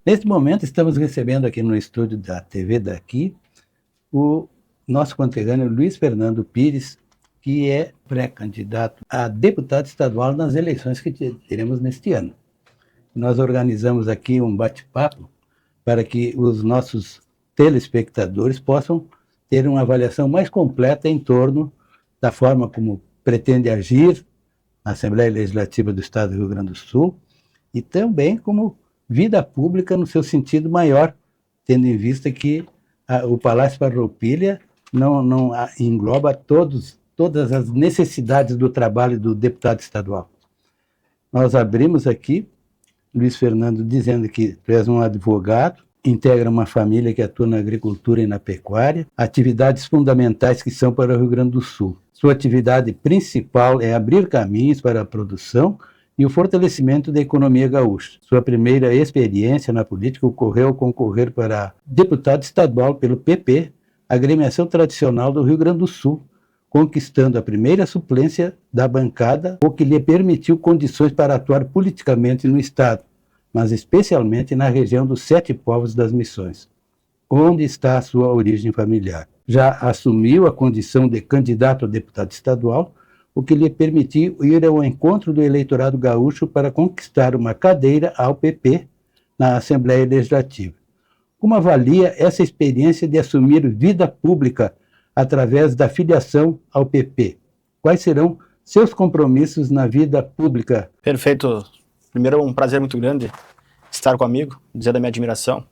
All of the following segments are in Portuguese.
Neste momento, estamos recebendo aqui no estúdio da TV daqui o nosso conterrâneo Luiz Fernando Pires, que é pré-candidato a deputado estadual nas eleições que teremos neste ano. Nós organizamos aqui um bate-papo para que os nossos telespectadores possam ter uma avaliação mais completa em torno da forma como pretende agir na Assembleia Legislativa do Estado do Rio Grande do Sul e também como vida pública no seu sentido maior, tendo em vista que o Palácio Farroupilha não engloba todas as necessidades do trabalho do deputado estadual. Nós abrimos aqui, Luiz Fernando, dizendo que tu és um advogado, integra uma família que atua na agricultura e na pecuária, atividades fundamentais que são para o Rio Grande do Sul. Sua atividade principal é abrir caminhos para a produção e o fortalecimento da economia gaúcha. Sua primeira experiência na política ocorreu ao concorrer para deputado estadual pelo PP, agremiação tradicional do Rio Grande do Sul, conquistando a primeira suplência da bancada, o que lhe permitiu condições para atuar politicamente no Estado, mas especialmente na região dos 7 povos das Missões, onde está a sua origem familiar. Já assumiu a condição de candidato a deputado estadual, o que lhe permitiu ir ao encontro do eleitorado gaúcho para conquistar uma cadeira ao PP na Assembleia Legislativa. Como avalia essa experiência de assumir vida pública através da filiação ao PP? Quais serão seus compromissos na vida pública? Perfeito. Primeiro, é um prazer muito grande estar com o amigo, dizer da minha admiração,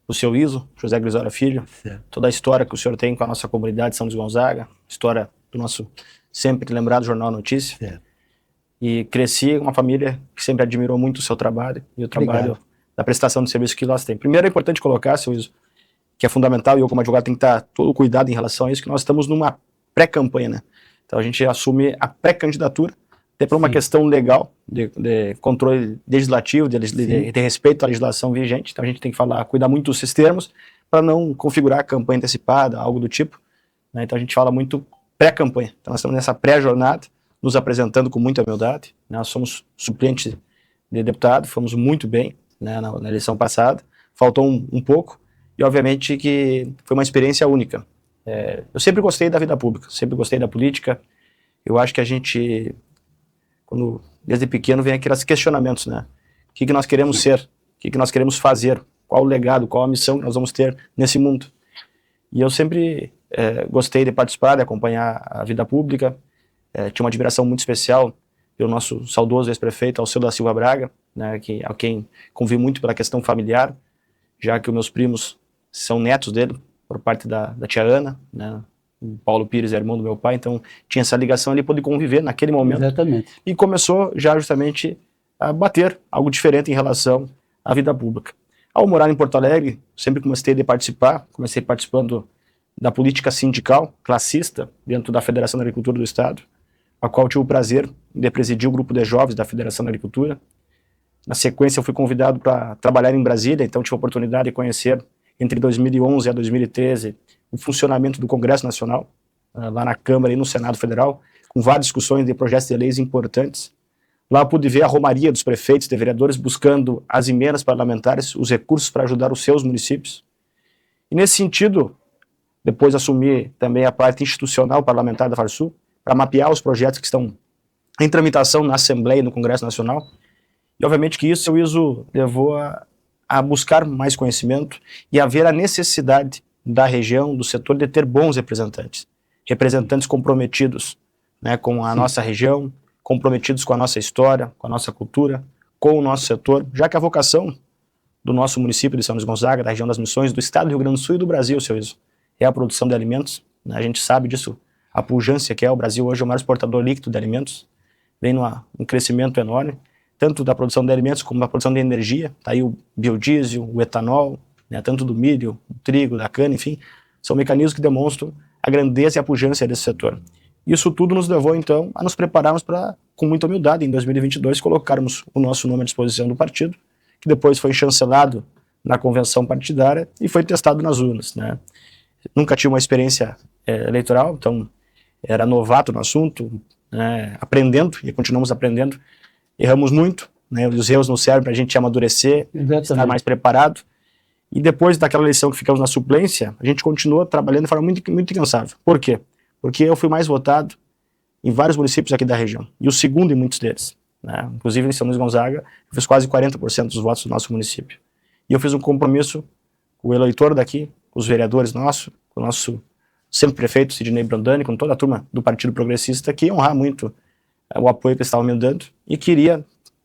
o seu Iso, José Grisório Filho, certo. Toda a história que o senhor tem com a nossa comunidade de São Luís Gonzaga, história do nosso sempre lembrado Jornal Notícia. Certo. E cresci em uma família que sempre admirou muito o seu trabalho e o trabalho da prestação de serviço que nós temos. Primeiro, é importante colocar, seu Iso, que é fundamental, e eu como advogado tenho que estar todo cuidado em relação a isso, que nós estamos numa pré-campanha, né? Então a gente assume a pré-candidatura, até por uma questão legal, de controle legislativo, de respeito à legislação vigente. Então a gente tem que cuidar muito dos termos, para não configurar a campanha antecipada, algo do tipo, né? Então a gente fala muito pré-campanha. Então nós estamos nessa pré-jornada, nos apresentando com muita humildade, né? Nós somos suplentes de deputado, fomos muito bem, né, na eleição passada, faltou um pouco, e obviamente que foi uma experiência única. Eu sempre gostei da vida pública, sempre gostei da política. Eu acho que a gente, desde pequeno, vem aqueles questionamentos, né? O que nós queremos ser? O que nós queremos fazer? Qual o legado? Qual a missão que nós vamos ter nesse mundo? E eu sempre gostei de participar, de acompanhar a vida pública. Tinha uma admiração muito especial pelo nosso saudoso ex-prefeito Alceu da Silva Braga, né, a quem convivi muito pela questão familiar, já que os meus primos são netos dele, por parte da tia Ana, né? O Paulo Pires é irmão do meu pai, então tinha essa ligação ali, poder conviver naquele momento. Exatamente. E começou já justamente a bater algo diferente em relação à vida pública. Ao morar em Porto Alegre, sempre comecei participando da política sindical, classista, dentro da Federação da Agricultura do Estado, a qual tive o prazer de presidir o grupo de jovens da Federação da Agricultura. Na sequência, eu fui convidado para trabalhar em Brasília, então tive a oportunidade de conhecer, entre 2011 a 2013, o funcionamento do Congresso Nacional, lá na Câmara e no Senado Federal, com várias discussões de projetos de leis importantes. Lá eu pude ver a romaria dos prefeitos e vereadores buscando as emendas parlamentares, os recursos para ajudar os seus municípios. E nesse sentido, depois assumi também a parte institucional parlamentar da Farsul, para mapear os projetos que estão em tramitação na Assembleia e no Congresso Nacional. E obviamente que isso levou a buscar mais conhecimento e a ver a necessidade da região, do setor, de ter bons representantes. Representantes comprometidos, né, com a nossa região, comprometidos com a nossa história, com a nossa cultura, com o nosso setor, já que a vocação do nosso município de São Luís Gonzaga, da região das Missões, do estado do Rio Grande do Sul e do Brasil, seu Iso, é a produção de alimentos, né? A gente sabe disso, a pujança que é. O Brasil hoje é o maior exportador líquido de alimentos, vem num crescimento enorme, tanto da produção de alimentos como da produção de energia. Está aí o biodiesel, o etanol, né, tanto do milho, do trigo, da cana, enfim, são mecanismos que demonstram a grandeza e a pujança desse setor. Isso tudo nos levou, então, a nos prepararmos para, com muita humildade, em 2022, colocarmos o nosso nome à disposição do partido, que depois foi chancelado na convenção partidária e foi testado nas urnas, né. Nunca tive uma experiência eleitoral, então era novato no assunto, né, aprendendo, e continuamos aprendendo. Erramos muito, né, os erros nos servem para a gente amadurecer, estar mais preparado. E depois daquela eleição que ficamos na suplência, a gente continuou trabalhando de forma muito incansável. Por quê? Porque eu fui mais votado em vários municípios aqui da região, e o segundo em muitos deles, né? Inclusive em São Luís Gonzaga, eu fiz quase 40% dos votos do nosso município. E eu fiz um compromisso com o eleitor daqui, com os vereadores nossos, com o nosso sempre prefeito Sidney Brandani, com toda a turma do Partido Progressista, que ia honrar muito o apoio que eles estavam me dando e queria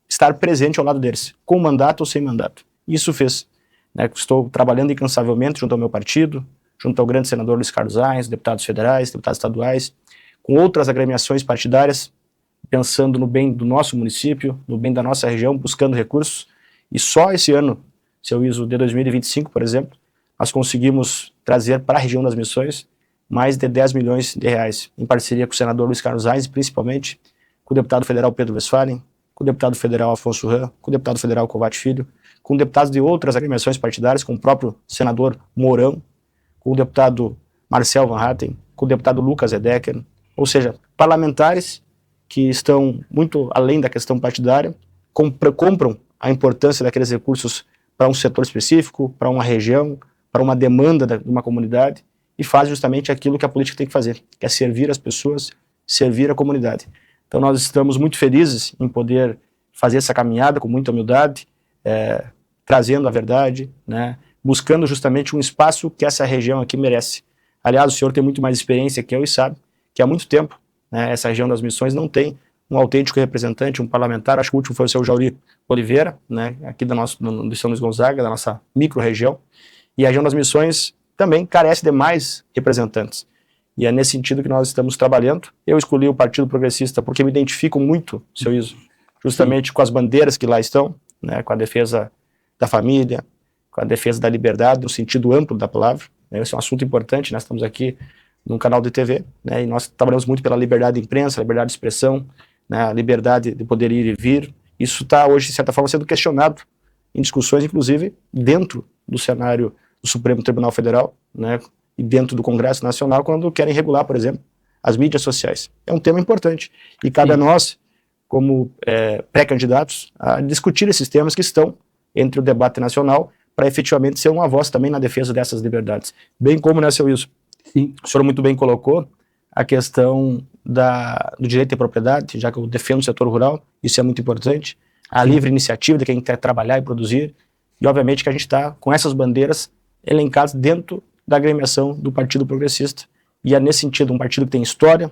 estar presente ao lado deles, com mandato ou sem mandato. E isso fez. Né? Estou trabalhando incansavelmente junto ao meu partido, junto ao grande senador Luiz Carlos Reis, deputados federais, deputados estaduais, com outras agremiações partidárias, pensando no bem do nosso município, no bem da nossa região, buscando recursos. E só esse ano, seu ISO de 2025, por exemplo, nós conseguimos trazer para a região das Missões mais de 10 milhões de reais, em parceria com o senador Luiz Carlos Reis, principalmente com o deputado federal Pedro Westphalen, com o deputado federal Afonso Ram, com o deputado federal Kovács Filho, com deputados de outras agremiações partidárias, com o próprio senador Mourão, com o deputado Marcel Van Hatten, com o deputado Lucas Edecker, ou seja, parlamentares que estão muito além da questão partidária, compram a importância daqueles recursos para um setor específico, para uma região, para uma demanda de uma comunidade, e fazem justamente aquilo que a política tem que fazer, que é servir as pessoas, servir a comunidade. Então nós estamos muito felizes em poder fazer essa caminhada com muita humildade, trazendo a verdade, né, buscando justamente um espaço que essa região aqui merece. Aliás, o senhor tem muito mais experiência que eu e sabe que há muito tempo, né, essa região das Missões não tem um autêntico representante, um parlamentar. Acho que o último foi o seu Jauri Oliveira, né, aqui do São Luís Gonzaga, da nossa micro-região, e a região das Missões também carece de mais representantes. E é nesse sentido que nós estamos trabalhando. Eu escolhi o Partido Progressista porque me identifico muito, seu Iso, justamente com as bandeiras que lá estão, né, com a defesa da família, com a defesa da liberdade, no sentido amplo da palavra. Esse é um assunto importante, nós estamos aqui num canal de TV, né, e nós trabalhamos muito pela liberdade de imprensa, liberdade de expressão, né, a liberdade de poder ir e vir. Isso está hoje, de certa forma, sendo questionado em discussões, inclusive, dentro do cenário do Supremo Tribunal Federal, né, e dentro do Congresso Nacional, quando querem regular, por exemplo, as mídias sociais. É um tema importante e cabe a nós, como pré-candidatos, a discutir esses temas que estão entre o debate nacional para efetivamente ser uma voz também na defesa dessas liberdades. Bem como, né, seu Wilson? Sim. O senhor muito bem colocou a questão do direito à propriedade, já que eu defendo o setor rural, isso é muito importante, a livre iniciativa de quem quer trabalhar e produzir, e obviamente que a gente está com essas bandeiras elencadas dentro da agremiação do Partido Progressista, e é nesse sentido um partido que tem história,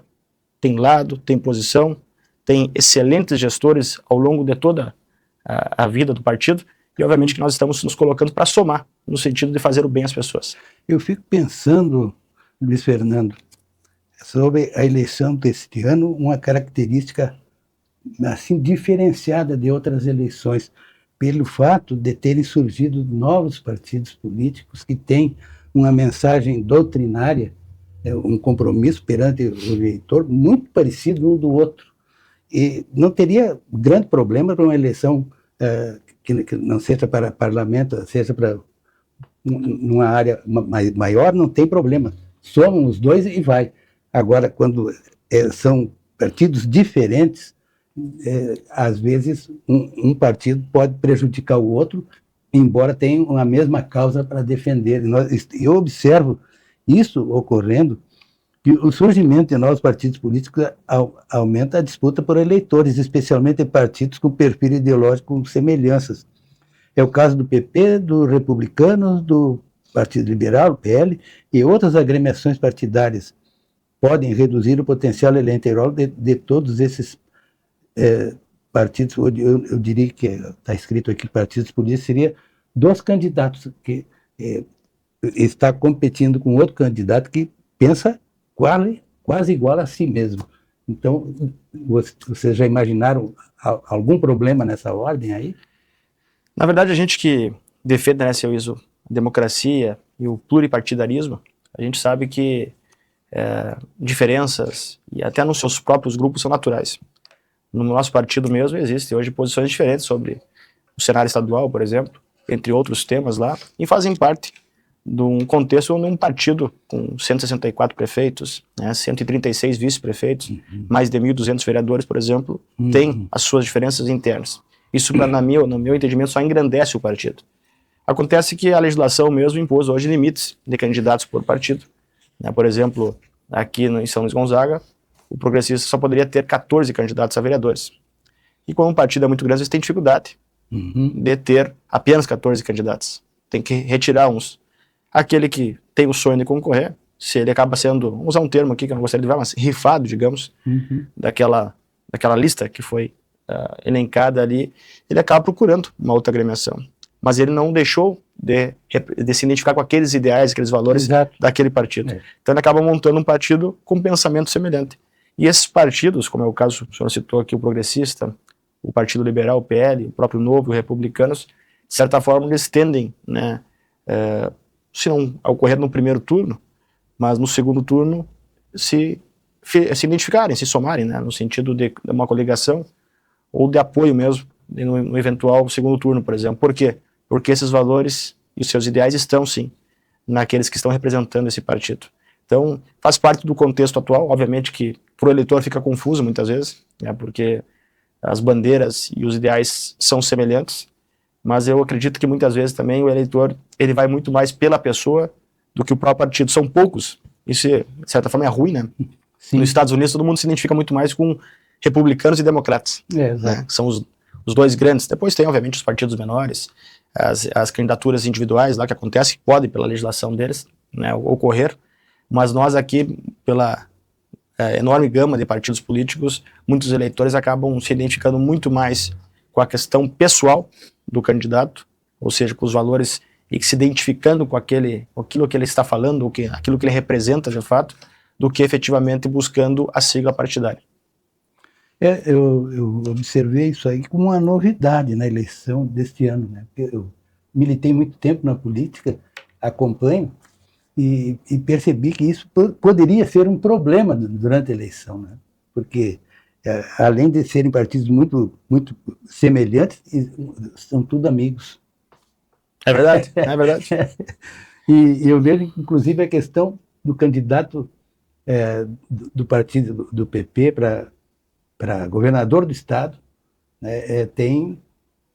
tem lado, tem posição, tem excelentes gestores ao longo de toda a vida do partido, e obviamente que nós estamos nos colocando para somar, no sentido de fazer o bem às pessoas. Eu fico pensando, Luiz Fernando, sobre a eleição deste ano, uma característica assim diferenciada de outras eleições, pelo fato de terem surgido novos partidos políticos que têm uma mensagem doutrinária, um compromisso perante o eleitor muito parecido um do outro. E não teria grande problema para uma eleição que não seja para parlamento, seja para uma área maior, não tem problema. Somam os dois e vai. Agora, quando são partidos diferentes, às vezes um partido pode prejudicar o outro, embora tenham a mesma causa para defender. Eu observo isso ocorrendo, que o surgimento de novos partidos políticos aumenta a disputa por eleitores, especialmente em partidos com perfil ideológico com semelhanças. É o caso do PP, do Republicanos, do Partido Liberal, PL, e outras agremiações partidárias podem reduzir o potencial eleitoral de todos esses partidos. Eu diria que está escrito aqui partidos políticos, seria dos candidatos que está competindo com outro candidato que pensa quase igual a si mesmo. Então, vocês já imaginaram algum problema nessa ordem aí? Na verdade, a gente que defende, né, seu Iso, a democracia e o pluripartidarismo, a gente sabe que diferenças e até nos seus próprios grupos são naturais. No nosso partido mesmo existem hoje posições diferentes sobre o cenário estadual, por exemplo, entre outros temas lá, e fazem parte de um contexto onde um partido com 164 prefeitos, né, 136 vice-prefeitos, mais de 1.200 vereadores, por exemplo, tem as suas diferenças internas. Isso, no meu entendimento, só engrandece o partido. Acontece que a legislação mesmo impôs hoje limites de candidatos por partido. Né? Por exemplo, aqui em São Luís Gonzaga, o progressista só poderia ter 14 candidatos a vereadores. E como um partido é muito grande, eles têm dificuldade de ter apenas 14 candidatos. Tem que retirar uns. Aquele que tem o sonho de concorrer, se ele acaba sendo, vamos usar um termo aqui que eu não gostaria de falar, mas rifado, digamos, daquela lista que foi elencada ali, ele acaba procurando uma outra agremiação. Mas ele não deixou de se identificar com aqueles ideais, aqueles valores daquele partido. Então ele acaba montando um partido com pensamento semelhante. E esses partidos, como é o caso, o senhor citou aqui o Progressista, o Partido Liberal, o PL, o próprio Novo, os Republicanos, de certa forma eles tendem, né, se não a ocorrer no primeiro turno, mas no segundo turno se identificarem, se somarem, né, no sentido de uma coligação ou de apoio mesmo no eventual segundo turno, por exemplo. Por quê? Porque esses valores e os seus ideais estão, sim, naqueles que estão representando esse partido. Então, faz parte do contexto atual, obviamente que para o eleitor fica confuso muitas vezes, né, porque as bandeiras e os ideais são semelhantes, mas eu acredito que muitas vezes também o eleitor ele vai muito mais pela pessoa do que o próprio partido. São poucos, isso de certa forma é ruim, né? Sim. Nos Estados Unidos todo mundo se identifica muito mais com republicanos e democratas, né? São os dois grandes. Depois tem obviamente os partidos menores, as candidaturas individuais lá que acontecem, que podem pela legislação deles, né, ocorrer, mas nós aqui pela enorme gama de partidos políticos, muitos eleitores acabam se identificando muito mais com a questão pessoal do candidato, ou seja, com os valores e que se identificando com aquilo que ele está falando, aquilo que ele representa de fato, do que efetivamente buscando a sigla partidária. Eu observei isso aí como uma novidade na eleição deste ano, né? Porque eu militei muito tempo na política, acompanho, e percebi que isso poderia ser um problema durante a eleição, né? Porque, além de serem partidos muito, muito semelhantes, são tudo amigos. É verdade, é verdade. E eu vejo, inclusive, a questão do candidato do partido do PP para governador do estado, né, tem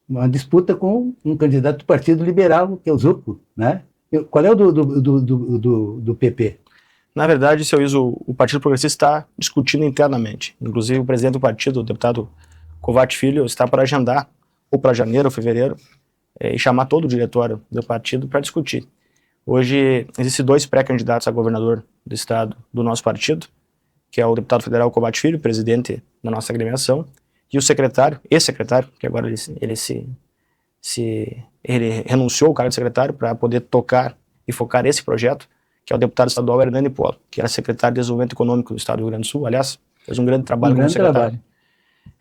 uma disputa com um candidato do Partido Liberal, que é o Zucco, né? Qual é o do PP? Na verdade, seu Iso, o Partido Progressista está discutindo internamente. Inclusive, o presidente do partido, o deputado Kovács Filho, está para agendar, ou para janeiro ou fevereiro, e chamar todo o diretório do partido para discutir. Hoje, existem 2 pré-candidatos a governador do estado do nosso partido, que é o deputado federal Kovács Filho, presidente da nossa agremiação, e o secretário, ex-secretário, que agora ele renunciou ao cargo de secretário para poder tocar e focar esse projeto, que é o deputado estadual Hernani Polo, que era secretário de Desenvolvimento Econômico do estado do Rio Grande do Sul, aliás, fez um grande trabalho como secretário.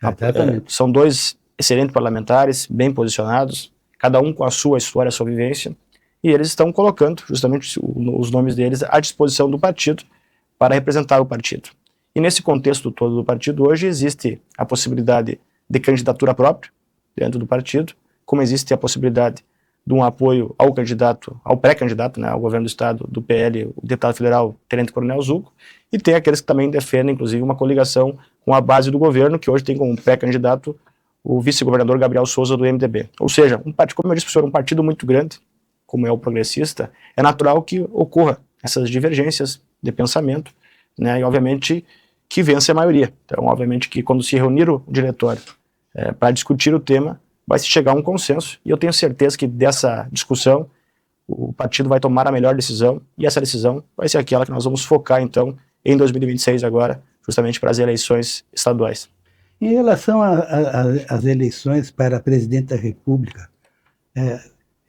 Exatamente. São 2 excelentes parlamentares, bem posicionados, cada um com a sua história, a sua vivência, e eles estão colocando justamente os nomes deles à disposição do partido para representar o partido. E nesse contexto todo do partido hoje existe a possibilidade de candidatura própria dentro do partido, como existe a possibilidade de um apoio ao candidato, ao pré-candidato, né, ao governo do estado, do PL, o deputado federal Tenente Coronel Zucco, e tem aqueles que também defendem, inclusive, uma coligação com a base do governo, que hoje tem como pré-candidato o vice-governador Gabriel Souza, do MDB. Ou seja, como eu disse para o senhor, um partido muito grande, como é o Progressista, é natural que ocorra essas divergências de pensamento, né, e obviamente que vence a maioria. Então, obviamente que quando se reunir o diretório para discutir o tema, vai se chegar a um consenso, e eu tenho certeza que dessa discussão o partido vai tomar a melhor decisão, e essa decisão vai ser aquela que nós vamos focar, então, em 2026 agora, justamente para as eleições estaduais. Em relação às eleições para presidente da República,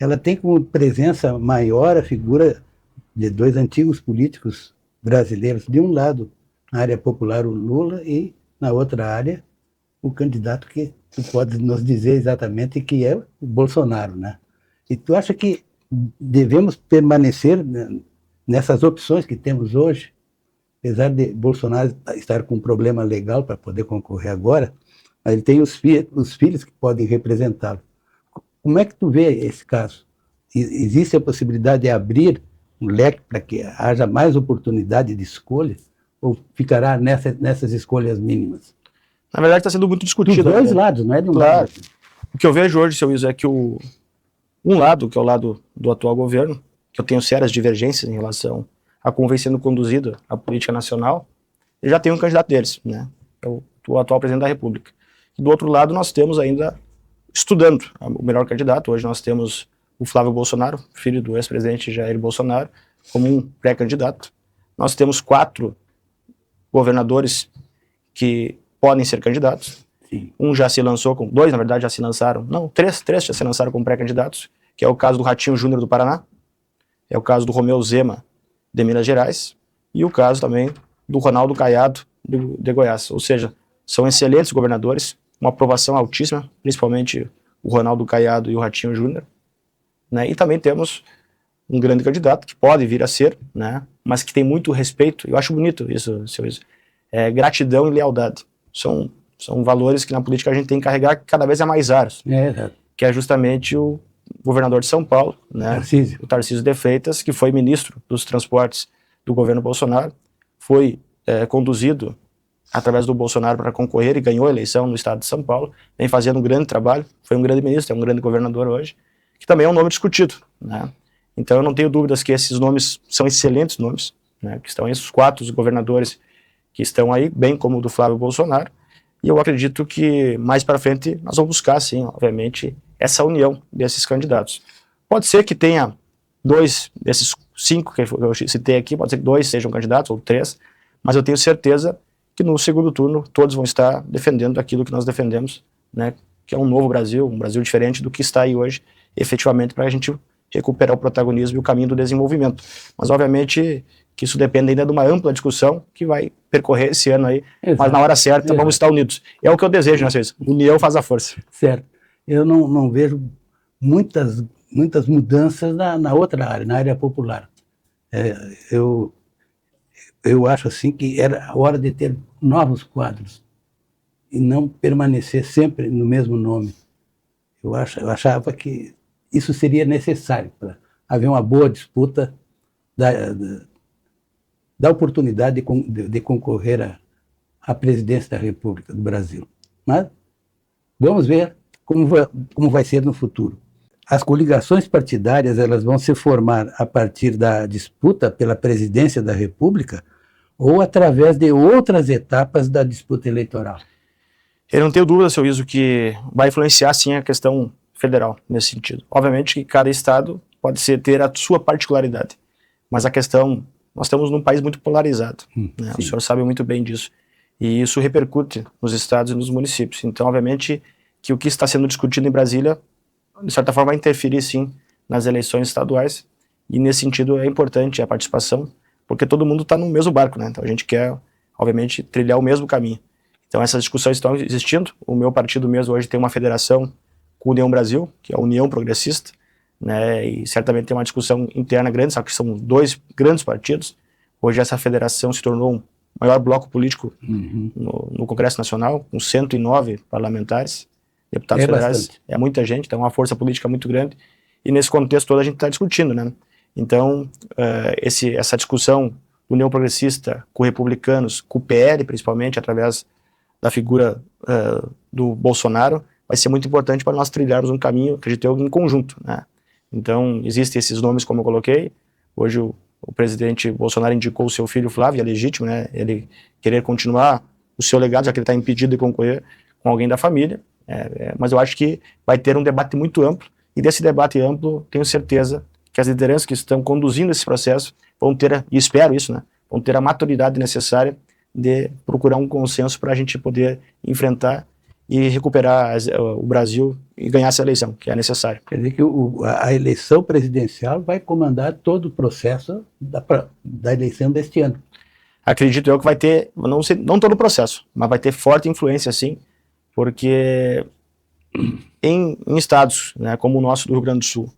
ela tem como presença maior a figura de 2 antigos políticos brasileiros. De um lado, na área popular, o Lula, e na outra área, o candidato que tu pode nos dizer exatamente que é o Bolsonaro, né? E tu acha que devemos permanecer nessas opções que temos hoje, apesar de Bolsonaro estar com um problema legal para poder concorrer agora, mas ele tem os filhos que podem representá-lo. Como é que tu vê esse caso? existe a possibilidade de abrir um leque para que haja mais oportunidade de escolha, ou ficará nessas escolhas mínimas? Na verdade, está sendo muito Dos discutido. dois lados, não é de um Claro. lado. O que eu vejo hoje, seu Iso, é que um lado, que é o lado do atual governo, que eu tenho sérias divergências em relação a como vem sendo conduzida a política nacional, já tem um candidato deles, né? É o atual presidente da República. E do outro lado, nós temos ainda, estudando o melhor candidato, hoje nós temos o Flávio Bolsonaro, filho do ex-presidente Jair Bolsonaro, como um pré-candidato. Nós temos 4 governadores que podem ser candidatos. Sim. Um já se lançou, 2 na verdade já se lançaram, não, 3 já se lançaram como pré-candidatos, que é o caso do Ratinho Júnior do Paraná, é o caso do Romeu Zema de Minas Gerais, e o caso também do Ronaldo Caiado de Goiás. Ou seja, são excelentes governadores, uma aprovação altíssima, principalmente o Ronaldo Caiado e o Ratinho Júnior, né? E também temos um grande candidato que pode vir a ser, né? Mas que tem muito respeito. Eu acho bonito isso, seu Iso. Gratidão e lealdade. São valores que na política a gente tem que carregar cada vez mais raros, Exato. que é justamente o governador de São Paulo, né? Tarcísio. O Tarcísio de Freitas, que foi ministro dos transportes do governo Bolsonaro, foi conduzido através do Bolsonaro para concorrer e ganhou a eleição no estado de São Paulo, vem fazendo um grande trabalho, foi um grande ministro, é um grande governador hoje, que também é um nome discutido, né? Então eu não tenho dúvidas que esses nomes são excelentes nomes, né? Que estão esses 4 governadores que estão aí, bem como o do Flávio Bolsonaro, e eu acredito que mais para frente nós vamos buscar, sim, obviamente, essa união desses candidatos. Pode ser que tenha 2 desses 5 que eu citei aqui, pode ser que 2 sejam candidatos, ou 3, mas eu tenho certeza que no segundo turno todos vão estar defendendo aquilo que nós defendemos, né, que é um novo Brasil, um Brasil diferente do que está aí hoje, efetivamente, para a gente recuperar o protagonismo e o caminho do desenvolvimento. Mas, obviamente, que isso depende ainda de uma ampla discussão que vai percorrer esse ano aí, Exato. mas na hora certa vamos estar unidos. É o que eu desejo, né, vocês? União faz a força. Certo. Eu não vejo muitas mudanças na outra área, na área popular. Eu acho assim que era a hora de ter novos quadros e não permanecer sempre no mesmo nome. Eu achava que isso seria necessário para haver uma boa disputa da oportunidade de concorrer à presidência da República do Brasil. Mas vamos ver como vai ser no futuro. As coligações partidárias elas vão se formar a partir da disputa pela presidência da República ou através de outras etapas da disputa eleitoral? Eu não tenho dúvida, seu Iso, que vai influenciar sim a questão federal nesse sentido. Obviamente que cada estado pode ter a sua particularidade, mas a questão, nós estamos num país muito polarizado, né? O senhor sabe muito bem disso, e isso repercute nos estados e nos municípios. Então, obviamente, que o que está sendo discutido em Brasília, de certa forma, vai interferir sim nas eleições estaduais, e nesse sentido é importante a participação, porque todo mundo está no mesmo barco, né? Então a gente quer, obviamente, trilhar o mesmo caminho. Então essas discussões estão existindo. O meu partido mesmo hoje tem uma federação com a União Brasil, que é a União Progressista, né? E certamente tem uma discussão interna grande, só que são 2 grandes partidos. Hoje essa federação se tornou um maior bloco político no Congresso Nacional, com 109 parlamentares, deputados federais. Bastante. É muita gente, então é uma força política muito grande. E nesse contexto todo a gente está discutindo, né? Então, essa discussão do União Progressista com republicanos, com o PL principalmente, através da figura do Bolsonaro, vai ser muito importante para nós trilharmos um caminho, acredito eu, em conjunto, né? Então, existem esses nomes, como eu coloquei. Hoje o presidente Bolsonaro indicou o seu filho Flávio, é legítimo, né? Ele querer continuar o seu legado, já que ele está impedido de concorrer com alguém da família. Mas eu acho que vai ter um debate muito amplo, e desse debate amplo, tenho certeza que as lideranças que estão conduzindo esse processo vão ter, e espero isso, né, vão ter a maturidade necessária de procurar um consenso para a gente poder enfrentar e recuperar o Brasil e ganhar essa eleição, que é necessário. Quer dizer que a eleição presidencial vai comandar todo o processo da eleição deste ano. Acredito eu que vai ter, não todo o processo, mas vai ter forte influência, sim, porque em estados, né, como o nosso do Rio Grande do Sul,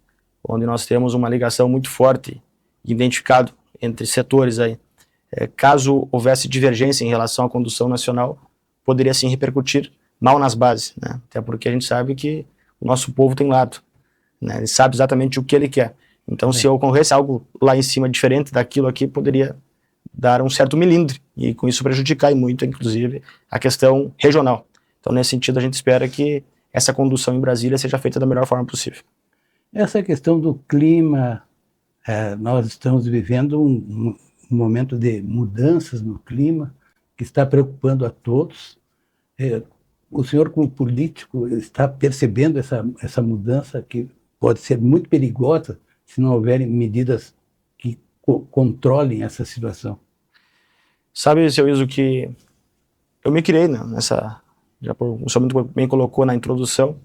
onde nós temos uma ligação muito forte, identificado entre setores aí, caso houvesse divergência em relação à condução nacional, poderia sim repercutir mal nas bases, né? Até porque a gente sabe que o nosso povo tem lado, né? Ele sabe exatamente o que ele quer. Então, se ocorresse algo lá em cima diferente daquilo aqui, poderia dar um certo melindre e com isso prejudicar e muito, inclusive, a questão regional. Então, nesse sentido, a gente espera que essa condução em Brasília seja feita da melhor forma possível. Essa questão do clima, nós estamos vivendo um momento de mudanças no clima que está preocupando a todos. O senhor, como político, está percebendo essa mudança que pode ser muito perigosa se não houverem medidas que controlem essa situação? Sabe, seu Iso, que eu me criei, né, o senhor muito bem colocou na introdução,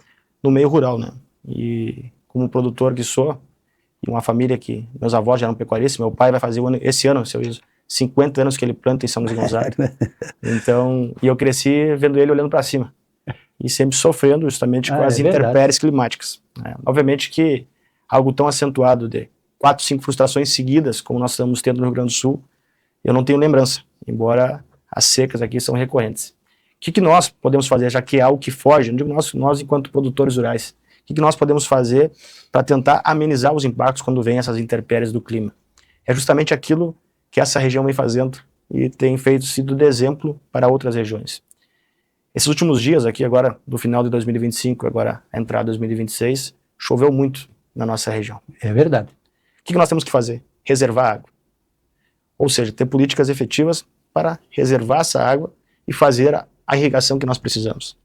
no meio rural, né? E como produtor que sou, e uma família que meus avós já eram pecuaristas, meu pai vai fazer esse ano, seu Iso, 50 anos que ele planta em São Luís Gonzaga. Então, e eu cresci vendo ele olhando para cima e sempre sofrendo justamente com as intempéries climáticas. Obviamente que algo tão acentuado de 4, 5 frustrações seguidas, como nós estamos tendo no Rio Grande do Sul, eu não tenho lembrança, embora as secas aqui são recorrentes. O que nós podemos fazer, já que é algo que foge, não digo nós enquanto produtores rurais, o que nós podemos fazer para tentar amenizar os impactos quando vem essas intempéries do clima? É justamente aquilo que essa região vem fazendo e tem sido de exemplo para outras regiões. Esses últimos dias aqui, agora no final de 2025, agora a entrada de 2026, choveu muito na nossa região. É verdade. O que nós temos que fazer? Reservar água. Ou seja, ter políticas efetivas para reservar essa água e fazer a irrigação que nós precisamos.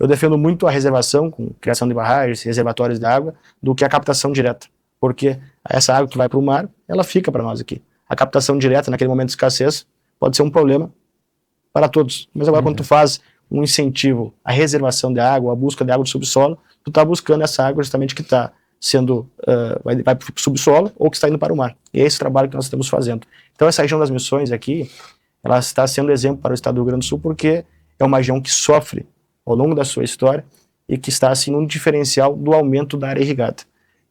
Eu defendo muito a reservação, com criação de barragens, reservatórios de água, do que a captação direta. Porque essa água que vai para o mar, ela fica para nós aqui. A captação direta, naquele momento de escassez, pode ser um problema para todos. Mas agora, quando tu faz um incentivo à reservação de água, à busca de água do subsolo, tu está buscando essa água justamente que está sendo, vai para o subsolo ou que está indo para o mar. E é esse o trabalho que nós estamos fazendo. Então, essa região das Missões aqui, ela está sendo exemplo para o estado do Rio Grande do Sul porque é uma região que sofre ao longo da sua história e que está, assim, num diferencial do aumento da área irrigada.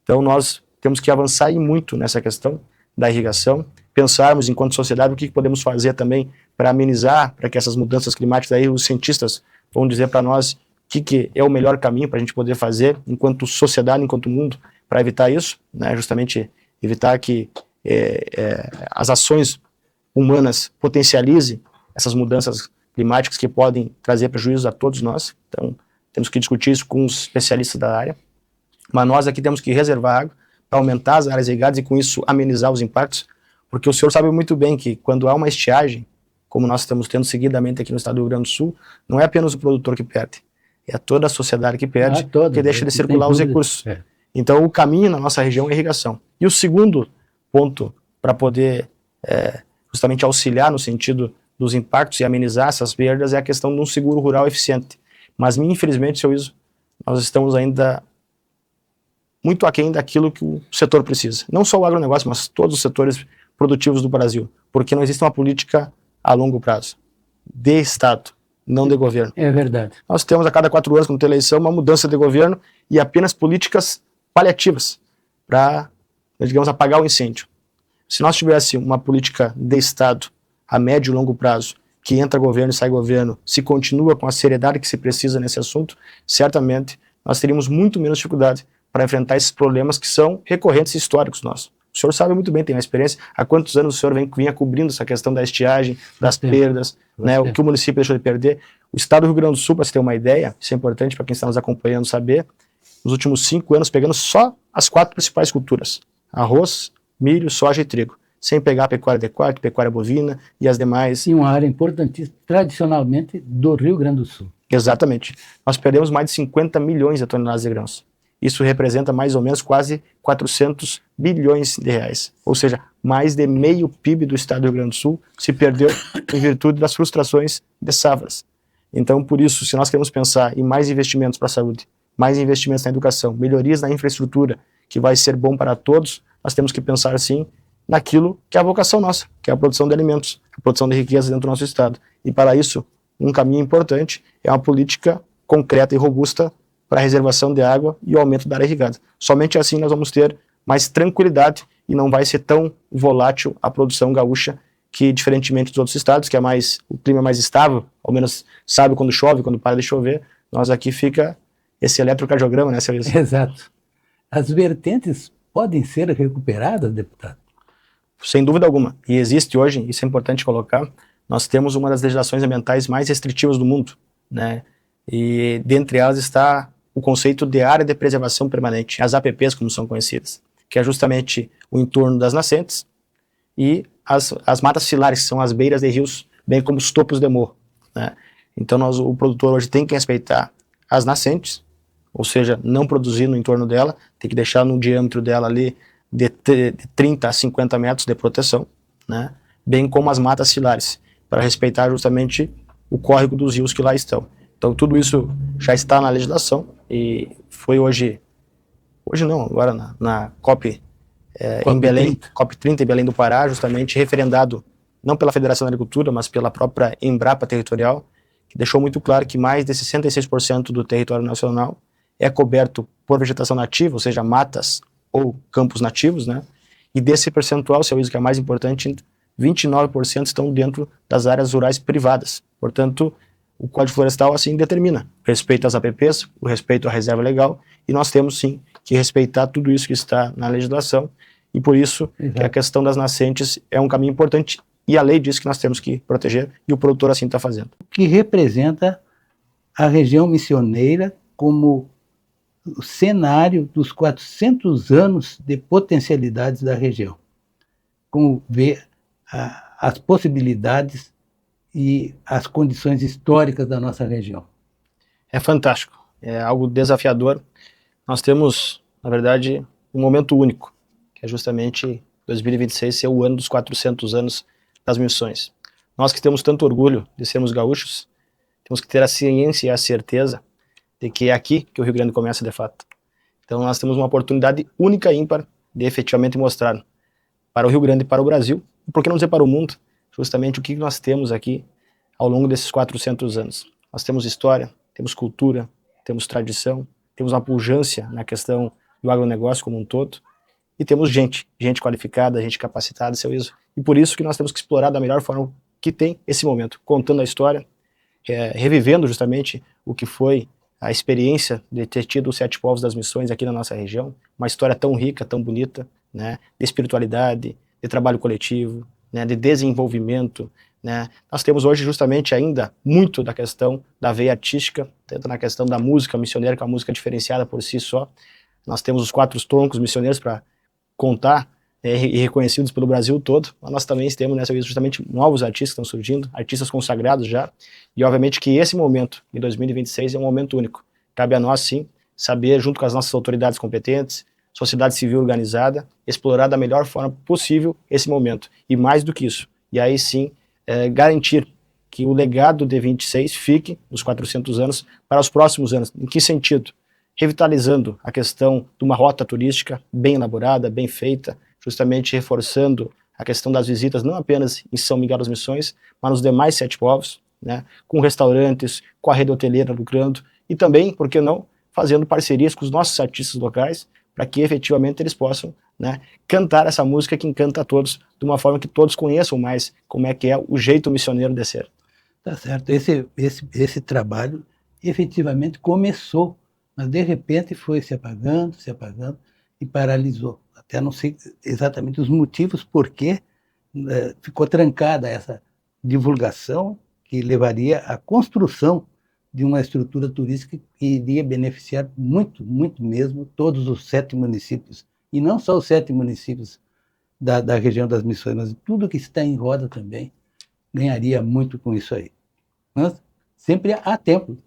Então, nós temos que avançar e muito nessa questão da irrigação, pensarmos enquanto sociedade o que podemos fazer também para amenizar, para que essas mudanças climáticas, aí os cientistas vão dizer para nós o que é o melhor caminho para a gente poder fazer enquanto sociedade, enquanto mundo, para evitar isso, né? Justamente evitar que as ações humanas potencializem essas mudanças climáticas que podem trazer prejuízos a todos nós. Então, temos que discutir isso com os especialistas da área, mas nós aqui temos que reservar água para aumentar as áreas irrigadas e com isso amenizar os impactos, porque o senhor sabe muito bem que quando há uma estiagem, como nós estamos tendo seguidamente aqui no estado do Rio Grande do Sul, não é apenas o produtor que perde, é toda a sociedade que perde, que deixa de circular os recursos. Então, o caminho na nossa região é irrigação. E o segundo ponto para poder justamente auxiliar no sentido dos impactos e amenizar essas perdas é a questão de um seguro rural eficiente. Mas, infelizmente, seu Iso, nós estamos ainda muito aquém daquilo que o setor precisa. Não só o agronegócio, mas todos os setores produtivos do Brasil. Porque não existe uma política a longo prazo, de Estado, não de governo. É verdade. Nós temos a cada 4 anos, quando tem eleição, uma mudança de governo e apenas políticas paliativas para, digamos, apagar o incêndio. Se nós tivéssemos uma política de Estado a médio e longo prazo, que entra governo e sai governo, se continua com a seriedade que se precisa nesse assunto, certamente nós teríamos muito menos dificuldade para enfrentar esses problemas que são recorrentes e históricos nossos. O senhor sabe muito bem, tem uma experiência. Há quantos anos o senhor vinha cobrindo essa questão da estiagem, das perdas, né, o que o município deixou de perder? O estado do Rio Grande do Sul, para você ter uma ideia, isso é importante para quem está nos acompanhando saber, nos últimos 5 anos, pegando só as 4 principais culturas, arroz, milho, soja e trigo, sem pegar a pecuária de corte, pecuária bovina e as demais. E uma área importantíssima, tradicionalmente, do Rio Grande do Sul. Exatamente. Nós perdemos mais de 50 milhões de toneladas de grãos. Isso representa mais ou menos quase 400 bilhões de reais. Ou seja, mais de meio PIB do estado do Rio Grande do Sul se perdeu em virtude das frustrações de safras. Então, por isso, se nós queremos pensar em mais investimentos para a saúde, mais investimentos na educação, melhorias na infraestrutura, que vai ser bom para todos, nós temos que pensar, sim, naquilo que é a vocação nossa, que é a produção de alimentos, a produção de riqueza dentro do nosso estado. E para isso, um caminho importante é uma política concreta e robusta para a reservação de água e o aumento da área irrigada. Somente assim nós vamos ter mais tranquilidade e não vai ser tão volátil a produção gaúcha, que diferentemente dos outros estados, que o clima é mais estável, ao menos sabe quando chove, quando para de chover, nós aqui fica esse eletrocardiograma, né, seu Luiz? Exato. As vertentes podem ser recuperadas, deputado? Sem dúvida alguma. E existe hoje, isso é importante colocar, nós temos uma das legislações ambientais mais restritivas do mundo, né? E dentre elas está o conceito de área de preservação permanente, as APPs, como são conhecidas, que é justamente o entorno das nascentes e as matas ciliares, que são as beiras de rios, bem como os topos de morro, né? Então o produtor hoje tem que respeitar as nascentes, ou seja, não produzir no entorno dela, tem que deixar no diâmetro dela ali de 30 a 50 metros de proteção, né? Bem como as matas ciliares, para respeitar justamente o córrego dos rios que lá estão. Então tudo isso já está na legislação e foi hoje não, agora na COP, em Belém, COP30 em Belém do Pará, justamente referendado não pela Federação da Agricultura, mas pela própria Embrapa Territorial, que deixou muito claro que mais de 66% do território nacional é coberto por vegetação nativa, ou seja, matas ou campos nativos, né? E desse percentual, seu Iso, que é mais importante, 29% estão dentro das áreas rurais privadas. Portanto, o Código Florestal assim determina respeito às APPs, o respeito à reserva legal, e nós temos sim que respeitar tudo isso que está na legislação, e por isso que a questão das nascentes é um caminho importante, e a lei diz que nós temos que proteger, e o produtor assim está fazendo. O que representa a região missioneira como o cenário dos 400 anos de potencialidades da região. Como vê as possibilidades e as condições históricas da nossa região. É fantástico, é algo desafiador. Nós temos, na verdade, um momento único, que é justamente 2026 ser o ano dos 400 anos das missões. Nós que temos tanto orgulho de sermos gaúchos, temos que ter a ciência e a certeza de que é aqui que o Rio Grande começa de fato. Então nós temos uma oportunidade única e ímpar de efetivamente mostrar para o Rio Grande e para o Brasil, e por que não dizer para o mundo, justamente o que nós temos aqui ao longo desses 400 anos. Nós temos história, temos cultura, temos tradição, temos uma pujança na questão do agronegócio como um todo, e temos gente qualificada, gente capacitada, seu Iso. E por isso que nós temos que explorar da melhor forma que tem esse momento, contando a história, revivendo justamente o que foi a experiência de ter tido os 7 povos das missões aqui na nossa região, uma história tão rica, tão bonita, né, de espiritualidade, de trabalho coletivo, né, de desenvolvimento, né. Nós temos hoje justamente ainda muito da questão da veia artística, tanto na questão da música missioneira, que é uma música diferenciada por si só. Nós temos os 4 troncos missioneiros para contar, e reconhecidos pelo Brasil todo, mas nós também temos justamente novos artistas que estão surgindo, artistas consagrados já, e obviamente que esse momento, de 2026, é um momento único. Cabe a nós, sim, saber, junto com as nossas autoridades competentes, sociedade civil organizada, explorar da melhor forma possível esse momento, e mais do que isso, e aí sim, garantir que o legado de 26 fique, nos 400 anos, para os próximos anos. Em que sentido? Revitalizando a questão de uma rota turística bem elaborada, bem feita, justamente reforçando a questão das visitas, não apenas em São Miguel das Missões, mas nos demais 7 povos, né, com restaurantes, com a rede hoteleira lucrando, e também, por que não, fazendo parcerias com os nossos artistas locais, para que efetivamente eles possam, né, cantar essa música que encanta a todos, de uma forma que todos conheçam mais como é que é o jeito missioneiro de ser. Tá certo, esse trabalho efetivamente começou, mas de repente foi se apagando e paralisou. Até não sei exatamente os motivos por que ficou trancada essa divulgação que levaria à construção de uma estrutura turística que iria beneficiar muito, muito mesmo todos os 7 municípios. E não só os 7 municípios da região das Missões, mas tudo que está em roda também ganharia muito com isso aí. Mas sempre há tempo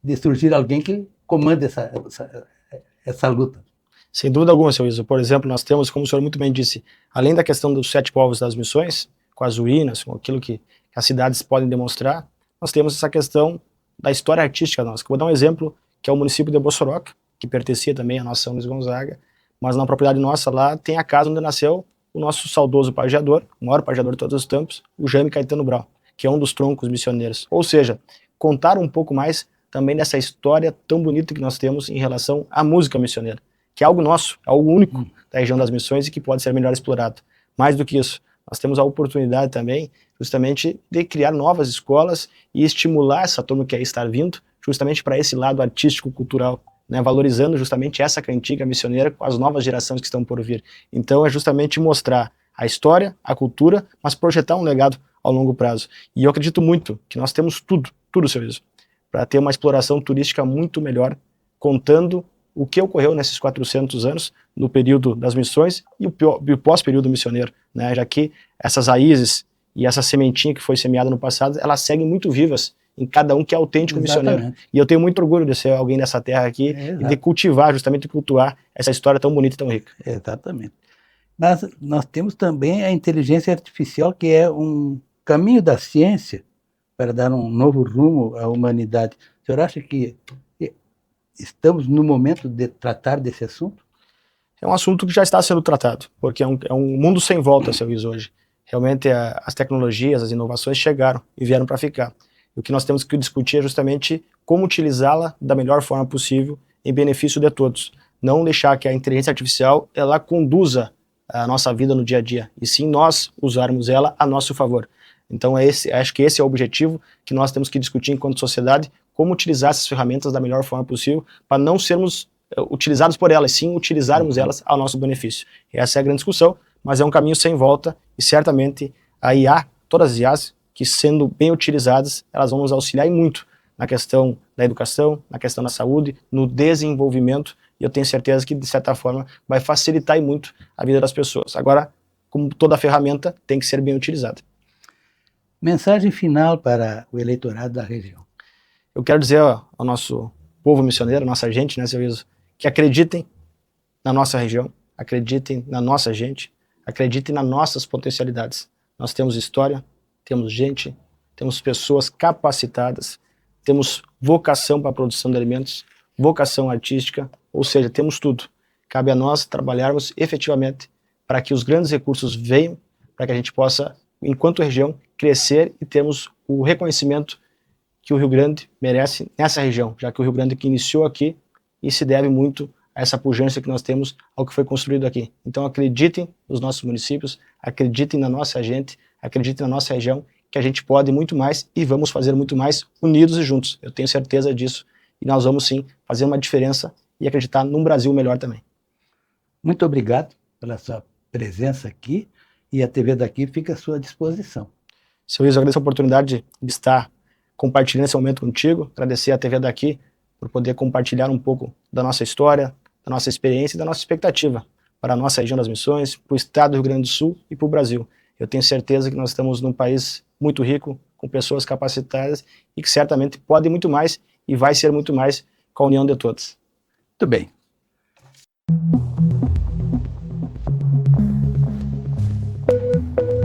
de surgir alguém que comande essa luta. Sem dúvida alguma, seu Iso. Por exemplo, nós temos, como o senhor muito bem disse, além da questão dos 7 povos das missões, com as ruínas, com aquilo que as cidades podem demonstrar, nós temos essa questão da história artística nossa. Vou dar um exemplo, que é o município de Bossoroca, que pertencia também à nossa São Luís Gonzaga, mas na propriedade nossa lá tem a casa onde nasceu o nosso saudoso pajeador, o maior pajeador de todos os tempos, o Jaime Caetano Brau, que é um dos troncos missioneiros. Ou seja, contar um pouco mais também dessa história tão bonita que nós temos em relação à música missioneira, que é algo nosso, é algo único da região das missões e que pode ser melhor explorado. Mais do que isso, nós temos a oportunidade também, justamente, de criar novas escolas e estimular essa turma que aí está vindo, justamente para esse lado artístico-cultural, né, valorizando justamente essa cantiga missioneira com as novas gerações que estão por vir. Então é justamente mostrar a história, a cultura, mas projetar um legado ao longo prazo. E eu acredito muito que nós temos tudo, seu Iso, para ter uma exploração turística muito melhor, contando o que ocorreu nesses 400 anos, no período das missões e o pós-período missioneiro, né, já que essas raízes e essa sementinha que foi semeada no passado, elas seguem muito vivas em cada um que é autêntico missioneiro. E eu tenho muito orgulho de ser alguém dessa terra aqui e de cultivar, justamente cultuar essa história tão bonita e tão rica. Exatamente. Mas nós temos também a inteligência artificial, que é um caminho da ciência para dar um novo rumo à humanidade. O senhor acha que estamos no momento de tratar desse assunto? É um assunto que já está sendo tratado, porque é um mundo sem volta, seu Iso, hoje. Realmente as tecnologias, as inovações chegaram e vieram para ficar. E o que nós temos que discutir é justamente como utilizá-la da melhor forma possível em benefício de todos. Não deixar que a inteligência artificial ela conduza a nossa vida no dia a dia, e sim nós usarmos ela a nosso favor. Então acho que esse é o objetivo que nós temos que discutir enquanto sociedade, como utilizar essas ferramentas da melhor forma possível para não sermos utilizados por elas, sim utilizarmos elas ao nosso benefício. E essa é a grande discussão, mas é um caminho sem volta e certamente a IA, todas as IAs, que sendo bem utilizadas, elas vão nos auxiliar e muito na questão da educação, na questão da saúde, no desenvolvimento, e eu tenho certeza que, de certa forma, vai facilitar e muito a vida das pessoas. Agora, como toda ferramenta, tem que ser bem utilizada. Mensagem final para o eleitorado da região. Eu quero dizer ao nosso povo missioneiro, nossa gente, né, seu Iso, que acreditem na nossa região, acreditem na nossa gente, acreditem nas nossas potencialidades. Nós temos história, temos gente, temos pessoas capacitadas, temos vocação para a produção de alimentos, vocação artística, ou seja, temos tudo. Cabe a nós trabalharmos efetivamente para que os grandes recursos venham, para que a gente possa, enquanto região, crescer e termos o reconhecimento que o Rio Grande merece nessa região, já que o Rio Grande que iniciou aqui e se deve muito a essa pujança que nós temos ao que foi construído aqui. Então acreditem nos nossos municípios, acreditem na nossa gente, acreditem na nossa região, que a gente pode muito mais e vamos fazer muito mais unidos e juntos. Eu tenho certeza disso e nós vamos sim fazer uma diferença e acreditar num Brasil melhor também. Muito obrigado pela sua presença aqui e a TV daqui fica à sua disposição. Seu Iso, eu agradeço a oportunidade de estar compartilhando esse momento contigo, agradecer a TV daqui por poder compartilhar um pouco da nossa história, da nossa experiência e da nossa expectativa para a nossa região das missões, para o estado do Rio Grande do Sul e para o Brasil. Eu tenho certeza que nós estamos num país muito rico, com pessoas capacitadas e que certamente pode muito mais e vai ser muito mais com a união de todos. Muito bem.